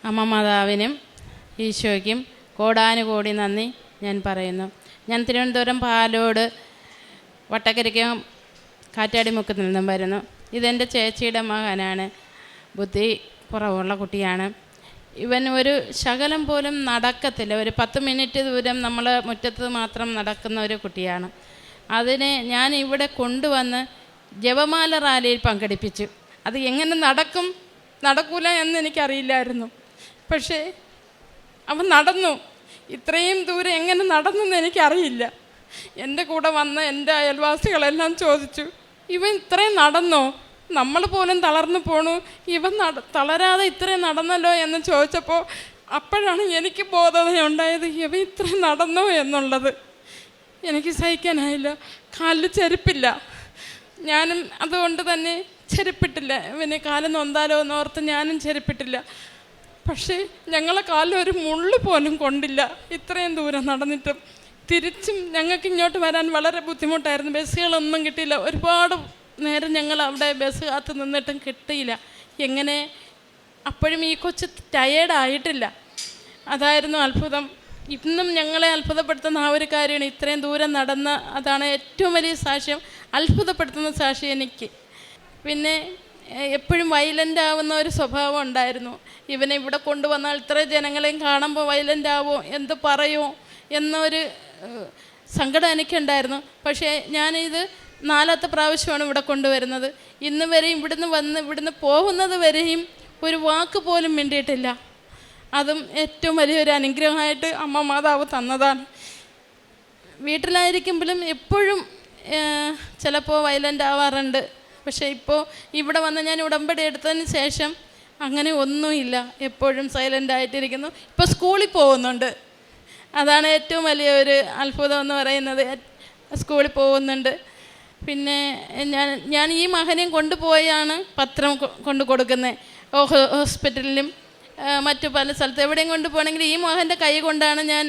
അമ്മ മാതാവിനും ഈശോയ്ക്കും കോടാനുകോടി നന്ദി ഞാൻ പറയുന്നു. ഞാൻ തിരുവനന്തപുരം പാലോട് വട്ടക്കരിക്കും കാറ്റാടിമുക്കിൽ നിന്നും വരുന്നു. ഇതെൻ്റെ ചേച്ചിയുടെ മകനാണ്. ബുദ്ധി കുറവുള്ള കുട്ടിയാണ്. ഇവൻ ഒരു ശകലം പോലും നടക്കത്തില്ല. ഒരു 10 മിനിറ്റ് ദൂരം നമ്മൾ മുറ്റത്ത് മാത്രം നടക്കുന്ന ഒരു കുട്ടിയാണ്. അതിനെ ഞാൻ ഇവിടെ കൊണ്ടുവന്ന് ജപമാല റാലിയിൽ പങ്കെടുപ്പിച്ചു. അത് എങ്ങനെ നടക്കൂല എന്ന് എനിക്കറിയില്ലായിരുന്നു. പക്ഷേ അവൻ നടന്നു. ഇത്രയും ദൂരം എങ്ങനെ നടന്നെന്ന് എനിക്കറിയില്ല. എൻ്റെ കൂടെ വന്ന എൻ്റെ അയൽവാസികളെല്ലാം ചോദിച്ചു, ഇവൻ ഇത്രയും നടന്നോ? നമ്മൾ പോലും തളർന്നു പോണു, ഇവൻ തളരാതെ ഇത്രയും നടന്നല്ലോ എന്ന് ചോദിച്ചപ്പോൾ അപ്പോഴാണ് എനിക്ക് ബോധതയുണ്ടായത്, ഇവൻ ഇത്രയും നടന്നോ എന്നുള്ളത്. എനിക്ക് സഹിക്കാനായില്ല. കാലിൽ ചെരുപ്പില്ല. ഞാനും അതുകൊണ്ട് തന്നെ ചെരുപ്പിട്ടില്ല. ഇവന് കാല് നൊന്താലോ എന്നോർത്ത് ഞാനും ചെരുപ്പിട്ടില്ല. പക്ഷേ ഞങ്ങളെ കാലിൽ ഒരു മുള്ളു പോലും കൊണ്ടില്ല. ഇത്രയും ദൂരം നടന്നിട്ടും തിരിച്ചും ഞങ്ങൾക്ക് ഇങ്ങോട്ട് വരാൻ വളരെ ബുദ്ധിമുട്ടായിരുന്നു. ബസ്സുകളൊന്നും കിട്ടിയില്ല. ഒരുപാട് നേരം ഞങ്ങൾ അവിടെ ബസ് കാത്ത് നിന്നിട്ടും കിട്ടിയില്ല. എങ്ങനെ അപ്പോഴും ഈ കൊച്ച് ടയേർഡായിട്ടില്ല. അതായിരുന്നു അത്ഭുതം. ഇന്നും ഞങ്ങളെ അത്ഭുതപ്പെടുത്തുന്ന ആ ഒരു കാര്യമാണ്. ഇത്രയും ദൂരം നടന്ന അതാണ് ഏറ്റവും വലിയ സാക്ഷ്യം, അത്ഭുതപ്പെടുത്തുന്ന സാക്ഷ്യം എനിക്ക്. പിന്നെ എപ്പോഴും വയലൻ്റ് ആവുന്ന ഒരു സ്വഭാവം ഉണ്ടായിരുന്നു. ഇവനെ ഇവിടെ കൊണ്ടുവന്നാൽ ഇത്ര ജനങ്ങളെയും കാണുമ്പോൾ വയലൻ്റ് ആവോ, എന്ത് പറയുമോ എന്നൊരു സങ്കടം എനിക്കുണ്ടായിരുന്നു. പക്ഷേ ഞാനിത് 4ാമത്തെ പ്രാവശ്യമാണ് ഇവിടെ കൊണ്ടുവരുന്നത്. ഇന്ന് വരെയും ഇവിടുന്ന് പോകുന്നത് വരെയും ഒരു വാക്ക് പോലും മിണ്ടിയിട്ടില്ല. അതും ഏറ്റവും വലിയൊരു അനുഗ്രഹമായിട്ട് അമ്മ മാതാവ് തന്നതാണ്. വീട്ടിലായിരിക്കുമ്പോഴും എപ്പോഴും ചിലപ്പോൾ വയലൻ്റ് ആവാറുണ്ട്. പക്ഷേ ഇപ്പോൾ ഇവിടെ വന്ന് ഞാൻ ഉടമ്പടി എടുത്തതിന് ശേഷം അങ്ങനെ ഒന്നുമില്ല. എപ്പോഴും സൈലൻ്റായിട്ടിരിക്കുന്നു. ഇപ്പോൾ സ്കൂളിൽ പോകുന്നുണ്ട്. അതാണ് ഏറ്റവും വലിയ ഒരു അത്ഭുതം എന്ന് പറയുന്നത്. സ്കൂളിൽ പോകുന്നുണ്ട്. പിന്നെ ഞാൻ ഈ മകനെയും കൊണ്ടുപോയാണ് പത്രം കൊണ്ട് കൊടുക്കുന്നത്. ഹോസ്പിറ്റലിലും മറ്റു പല സ്ഥലത്ത് എവിടെയും കൊണ്ടുപോകണമെങ്കിൽ ഈ മകൻ്റെ കൈ കൊണ്ടാണ് ഞാൻ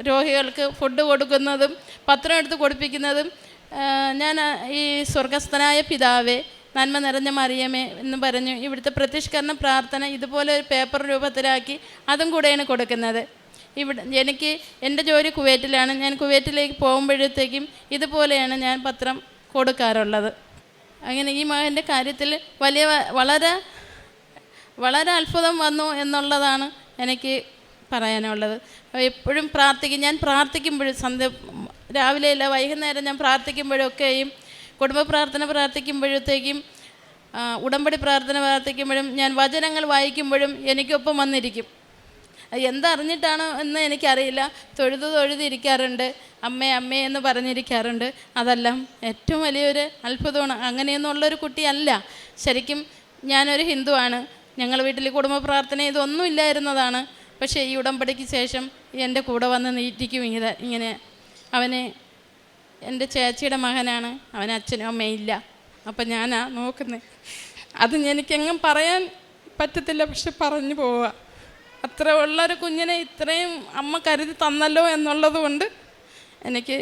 രോഗികൾക്ക് ഫുഡ് കൊടുക്കുന്നതും പത്രം എടുത്ത് കൊടുപ്പിക്കുന്നതും. ഞാൻ ഈ സ്വർഗസ്ഥനായ പിതാവേ, നന്മ നിറഞ്ഞ മറിയമേ എന്ന് പറഞ്ഞു ഇവിടുത്തെ പ്രതിഷ്കരണ പ്രാർത്ഥന ഇതുപോലെ ഒരു പേപ്പർ രൂപത്തിലാക്കി അതും കൂടെയാണ് കൊടുക്കുന്നത്. എനിക്ക് എൻ്റെ ജോലി കുവൈറ്റിലാണ്. ഞാൻ കുവൈറ്റിലേക്ക് പോകുമ്പോഴത്തേക്കും ഇതുപോലെയാണ് ഞാൻ പത്രം കൊടുക്കാറുള്ളത്. അങ്ങനെ ഈ മകൻ്റെ കാര്യത്തിൽ വളരെ അത്ഭുതം വന്നു എന്നുള്ളതാണ് എനിക്ക് പറയാനുള്ളത്. എപ്പോഴും ഞാൻ പ്രാർത്ഥിക്കുമ്പോഴും രാവിലെയല്ല വൈകുന്നേരം ഞാൻ പ്രാർത്ഥിക്കുമ്പോഴൊക്കെയും കുടുംബ പ്രാർത്ഥന പ്രാർത്ഥിക്കുമ്പോഴത്തേക്കും ഉടമ്പടി പ്രാർത്ഥന പ്രാർത്ഥിക്കുമ്പോഴും ഞാൻ വചനങ്ങൾ വായിക്കുമ്പോഴും എനിക്കൊപ്പം വന്നിരിക്കും. എന്തറിഞ്ഞിട്ടാണോ എന്ന് എനിക്കറിയില്ല. തൊഴുതിരിക്കാറുണ്ട്. അമ്മേ അമ്മേ എന്ന് പറഞ്ഞിരിക്കാറുണ്ട്. അതെല്ലാം ഏറ്റവും വലിയൊരു അത്ഭുതമാണ്. അങ്ങനെയൊന്നുമുള്ളൊരു കുട്ടിയല്ല. ശരിക്കും ഞാനൊരു ഹിന്ദുവാണ്. ഞങ്ങൾ വീട്ടിൽ കുടുംബ പ്രാർത്ഥന ഇതൊന്നും ഇല്ലായിരുന്നതാണ്. പക്ഷേ ഈ ഉടമ്പടിക്ക് ശേഷം എൻ്റെ കൂടെ വന്ന് നീറ്റിക്കും. ഇങ്ങനെ അവന് എൻ്റെ ചേച്ചിയുടെ മകനാണ്. അവന് അച്ഛനും അമ്മയും ഇല്ല. അപ്പം ഞാനാ നോക്കുന്നത്. അത് എനിക്കെങ്ങും പറയാൻ പറ്റത്തില്ല. പക്ഷെ പറഞ്ഞു പോവുക. അത്ര ഉള്ളൊരു കുഞ്ഞിനെ ഇത്രയും അമ്മ കരുതി തന്നല്ലോ എന്നുള്ളത് കൊണ്ട് എനിക്ക്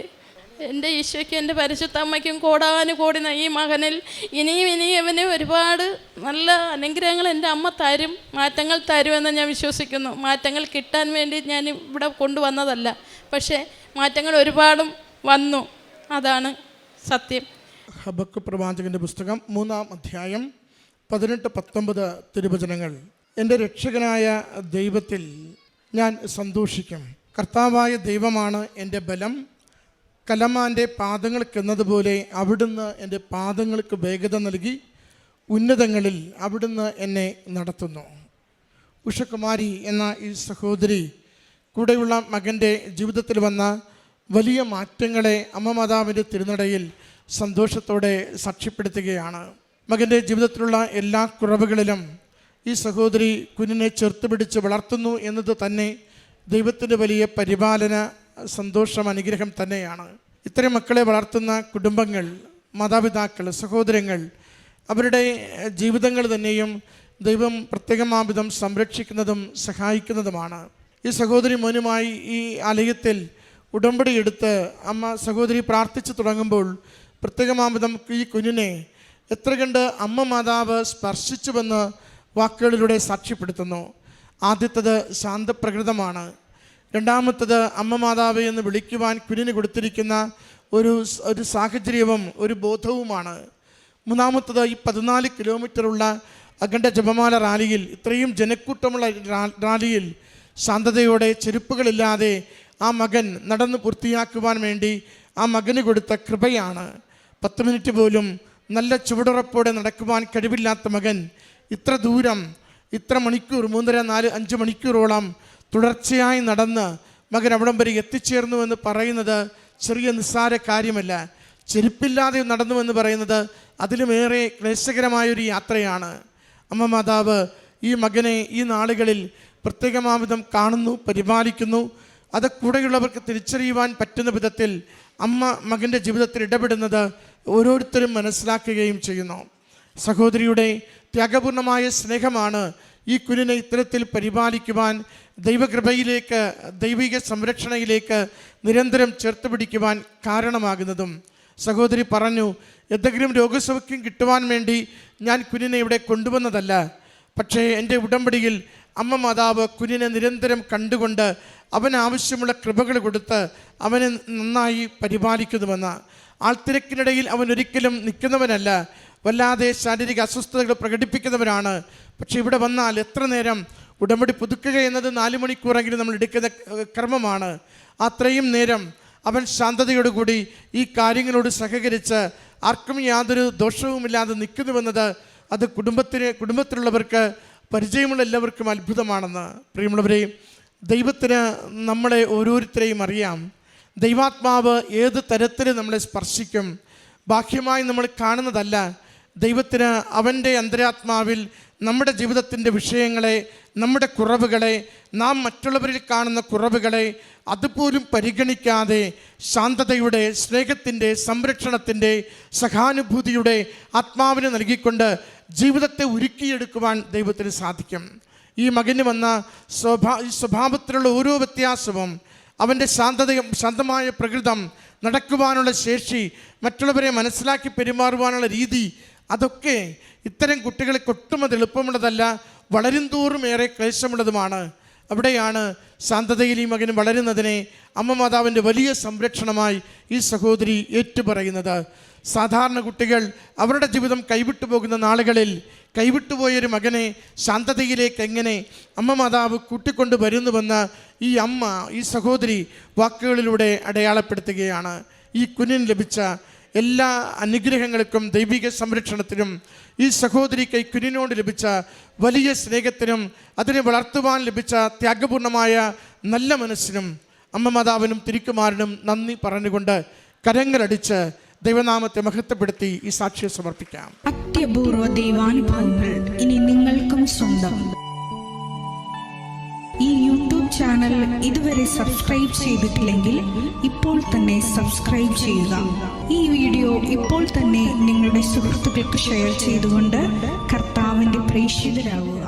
എൻ്റെ ഈശോയ്ക്കും എൻ്റെ പരിശുദ്ധ അമ്മയ്ക്കും കോടാനുകോടി ഈ മകനിൽ ഇനിയും ഇവന് ഒരുപാട് നല്ല അനുഗ്രഹങ്ങൾ എൻ്റെ അമ്മ തരും, മാറ്റങ്ങൾ തരുമെന്ന് ഞാൻ വിശ്വസിക്കുന്നു. മാറ്റങ്ങൾ കിട്ടാൻ വേണ്ടി ഞാൻ ഇവിടെ കൊണ്ടുവന്നതല്ല. പക്ഷേ മാറ്റങ്ങൾ ഒരുപാടും വന്നു. അതാണ് സത്യം. ഹബക്കൂക്ക് പ്രവാചകൻ്റെ പുസ്തകം 3-ാം അധ്യായം 18-19 തിരുവചനങ്ങൾ. എൻ്റെ രക്ഷകനായ ദൈവത്തിൽ ഞാൻ സന്തോഷിക്കും. കർത്താവായ ദൈവമാണ് എൻ്റെ ബലം. കലമാൻ്റെ പാദങ്ങൾക്കെന്നതുപോലെ അവിടുന്ന് എൻ്റെ പാദങ്ങൾക്ക് വേഗത നൽകി. ഉന്നതങ്ങളിൽ അവിടുന്ന് എന്നെ നടത്തുന്നു. ഉഷകുമാരി എന്ന ഈ സഹോദരി കൂടെയുള്ള മകൻ്റെ ജീവിതത്തിൽ വന്ന വലിയ മാറ്റങ്ങളെ അമ്മ മാതാവിൻ്റെ തിരുനടയിൽ സന്തോഷത്തോടെ സാക്ഷ്യപ്പെടുത്തുകയാണ്. മകൻ്റെ ജീവിതത്തിലുള്ള എല്ലാ കുറവുകളിലും ഈ സഹോദരി കുഞ്ഞിനെ ചേർത്ത് പിടിച്ച് വളർത്തുന്നു എന്നത് തന്നെ ദൈവത്തിൻ്റെ വലിയ പരിപാലന സന്തോഷം, അനുഗ്രഹം തന്നെയാണ്. ഇത്തരം മക്കളെ വളർത്തുന്ന കുടുംബങ്ങൾ, മാതാപിതാക്കൾ, സഹോദരങ്ങൾ, അവരുടെ ജീവിതങ്ങൾ തന്നെയും ദൈവം പ്രത്യേകമാവിധം സംരക്ഷിക്കുന്നതും സഹായിക്കുന്നതുമാണ്. ഈ സഹോദരി മോനുമായി ഈ ആലയത്തിൽ ഉടമ്പടി എടുത്ത് സഹോദരി പ്രാർത്ഥിച്ചു തുടങ്ങുമ്പോൾ പ്രത്യേകമാവിധം ഈ കുഞ്ഞിനെ എത്ര കണ്ട് അമ്മ മാതാവ് സ്പർശിച്ചുവെന്ന് വാക്കുകളിലൂടെ സാക്ഷ്യപ്പെടുത്തുന്നു. ആദ്യത്തത് ശാന്തപ്രകൃതമാണ്. രണ്ടാമത്തത് അമ്മ മാതാവ് എന്ന് വിളിക്കുവാൻ കുഞ്ഞിന് കൊടുത്തിരിക്കുന്ന ഒരു സാഹചര്യവും ഒരു ബോധവുമാണ്. മൂന്നാമത്തത് ഈ 14 കിലോമീറ്ററുള്ള അഖണ്ഡ ജപമാല റാലിയിൽ, ഇത്രയും ജനക്കൂട്ടമുള്ള റാലിയിൽ ശാന്തതയോടെ ചെരുപ്പുകളില്ലാതെ ആ മകൻ നടന്ന് പൂർത്തിയാക്കുവാൻ വേണ്ടി ആ മകന് കൊടുത്ത കൃപയാണ്. 10 മിനിറ്റ് പോലും നല്ല ചുവടുറപ്പോടെ നടക്കുവാൻ കഴിവില്ലാത്ത മകൻ ഇത്ര ദൂരം, ഇത്ര മണിക്കൂർ, 3.5, 4, 5 മണിക്കൂറോളം തുടർച്ചയായി നടന്ന് മകൻ അവിടം വരെ എത്തിച്ചേർന്നു എന്ന് പറയുന്നത് ചെറിയ നിസ്സാര കാര്യമല്ല. ചെരുപ്പില്ലാതെ നടന്നുവെന്ന് പറയുന്നത് അതിലുമേറെ ക്ലേശകരമായൊരു യാത്രയാണ്. അമ്മ മാതാവ് ഈ മകനെ ഈ നാളുകളിൽ പ്രത്യേകമാവിധം കാണുന്നു, പരിപാലിക്കുന്നു. അത് കൂടെയുള്ളവർക്ക് തിരിച്ചറിയുവാൻ പറ്റുന്ന വിധത്തിൽ അമ്മ മകൻ്റെ ജീവിതത്തിൽ ഇടപെടുന്നത് ഓരോരുത്തരും മനസ്സിലാക്കുകയും ചെയ്യുന്നു. സഹോദരിയുടെ ത്യാഗപൂർണമായ സ്നേഹമാണ് ഈ കുഞ്ഞിനെ ഇത്തരത്തിൽ പരിപാലിക്കുവാൻ, ദൈവകൃപയിലേക്ക്, ദൈവിക സംരക്ഷണയിലേക്ക് നിരന്തരം ചേർത്ത് പിടിക്കുവാൻ കാരണമാകുന്നതും. സഹോദരി പറഞ്ഞു, എന്തെങ്കിലും രോഗസൗഖ്യം കിട്ടുവാൻ വേണ്ടി ഞാൻ കുഞ്ഞിനെ ഇവിടെ കൊണ്ടുവന്നതല്ല, പക്ഷേ എൻ്റെ ഉടമ്പടിയിൽ അമ്മ മാതാവ് കുഞ്ഞിനെ നിരന്തരം കണ്ടുകൊണ്ട് അവനാവശ്യമുള്ള കൃപകൾ കൊടുത്ത് അവനെ നന്നായി പരിപാലിക്കുന്നുവെന്ന്. ആൾത്തിരക്കിനിടയിൽ അവൻ ഒരിക്കലും നിൽക്കുന്നവനല്ല, വല്ലാതെ ശാരീരിക അസ്വസ്ഥതകൾ പ്രകടിപ്പിക്കുന്നവരാണ്. പക്ഷെ ഇവിടെ വന്നാൽ എത്ര നേരം ഉടമ്പടി പുതുക്കുക എന്നത് 4 മണിക്കൂറെങ്കിലും നമ്മൾ എടുക്കുന്ന കർമ്മമാണ്. അത്രയും നേരം അവൻ ശാന്തതയോടുകൂടി ഈ കാര്യങ്ങളോട് സഹകരിച്ച് ആർക്കും യാതൊരു ദോഷവുമില്ലാതെ നിൽക്കുന്നുവെന്നത് അത് കുടുംബത്തിലുള്ളവർക്ക്, പരിചയമുള്ള എല്ലാവർക്കും അത്ഭുതമാണെന്ന്. പ്രിയമുള്ളവരെ, ദൈവത്തിന് നമ്മളെ ഓരോരുത്തരെയും അറിയാം. ദൈവാത്മാവ് ഏത് തരത്തിൽ നമ്മളെ സ്പർശിക്കും, ബാഹ്യമായി നമ്മൾ കാണുന്നതല്ല. ദൈവത്തിന് അവൻ്റെ അന്തരാത്മാവിൽ നമ്മുടെ ജീവിതത്തിൻ്റെ വിഷയങ്ങളെ, നമ്മുടെ കുറവുകളെ, നാം മറ്റുള്ളവരിൽ കാണുന്ന കുറവുകളെ അതുപോലും പരിഗണിക്കാതെ ശാന്തതയുടെ, സ്നേഹത്തിൻ്റെ, സംരക്ഷണത്തിൻ്റെ, സഹാനുഭൂതിയുടെ ആത്മാവിനെ നൽകിക്കൊണ്ട് ജീവിതത്തെ ഒരുക്കിയെടുക്കുവാൻ ദൈവത്തിന് സാധിക്കും. ഈ മകന് വന്ന സ്വഭാവത്തിലുള്ള ഓരോ വ്യത്യാസവും, അവൻ്റെ ശാന്തമായ പ്രകൃതം, നടക്കുവാനുള്ള ശേഷി, മറ്റുള്ളവരെ മനസ്സിലാക്കി പെരുമാറുവാനുള്ള രീതി, അതൊക്കെ ഇത്തരം കുട്ടികളെ ഒട്ടുമത് എളുപ്പമുള്ളതല്ല, വളരും തോറും ഏറെ ക്ലേശമുള്ളതുമാണ്. അവിടെയാണ് ശാന്തതയിൽ ഈ മകന് വളരുന്നതിനെ അമ്മ മാതാവിൻ്റെ വലിയ സംരക്ഷണമായി ഈ സഹോദരി ഏറ്റുപറയുന്നത്. സാധാരണ കുട്ടികൾ അവരുടെ ജീവിതം കൈവിട്ടു പോകുന്ന നാളുകളിൽ കൈവിട്ടുപോയൊരു മകനെ ശാന്തതയിലേക്ക് എങ്ങനെ അമ്മ മാതാവ് കൂട്ടിക്കൊണ്ട് വരുന്നുവെന്ന് ഈ അമ്മ, ഈ സഹോദരി വാക്കുകളിലൂടെ അടയാളപ്പെടുത്തുകയാണ്. ഈ കുഞ്ഞിന് ലഭിച്ച എല്ലാ അനുഗ്രഹങ്ങൾക്കും, ദൈവിക സംരക്ഷണത്തിനും, ഈ സഹോദരിക്ക് ഈ കുഞ്ഞിനോട് ലഭിച്ച വലിയ സ്നേഹത്തിനും, അതിനെ വളർത്തുവാൻ ലഭിച്ച ത്യാഗപൂർണമായ നല്ല മനസ്സിനും അമ്മ മാതാവിനും തിരുക്കുമാരനും നന്ദി പറഞ്ഞുകൊണ്ട് കരങ്ങളടിച്ച് ദൈവനാമത്തെ മഹത്വപ്പെടുത്തി ഈ സാക്ഷ്യം സമർപ്പിക്കാം. അത്യപൂർവ ദൈവാനുഭവങ്ങൾ ഇനി നിങ്ങൾക്കും സ്വന്തം. ഈ യൂട്യൂബ് ചാനൽ ഇതുവരെ സബ്സ്ക്രൈബ് ചെയ്തിട്ടില്ലെങ്കിൽ ഇപ്പോൾ തന്നെ സബ്സ്ക്രൈബ് ചെയ്യുക. ഈ വീഡിയോ ഇപ്പോൾ തന്നെ നിങ്ങളുടെ സുഹൃത്തുക്കൾക്ക് ഷെയർ ചെയ്തുകൊണ്ട് കർത്താവിൻ്റെ പ്രേക്ഷിതരാകുക.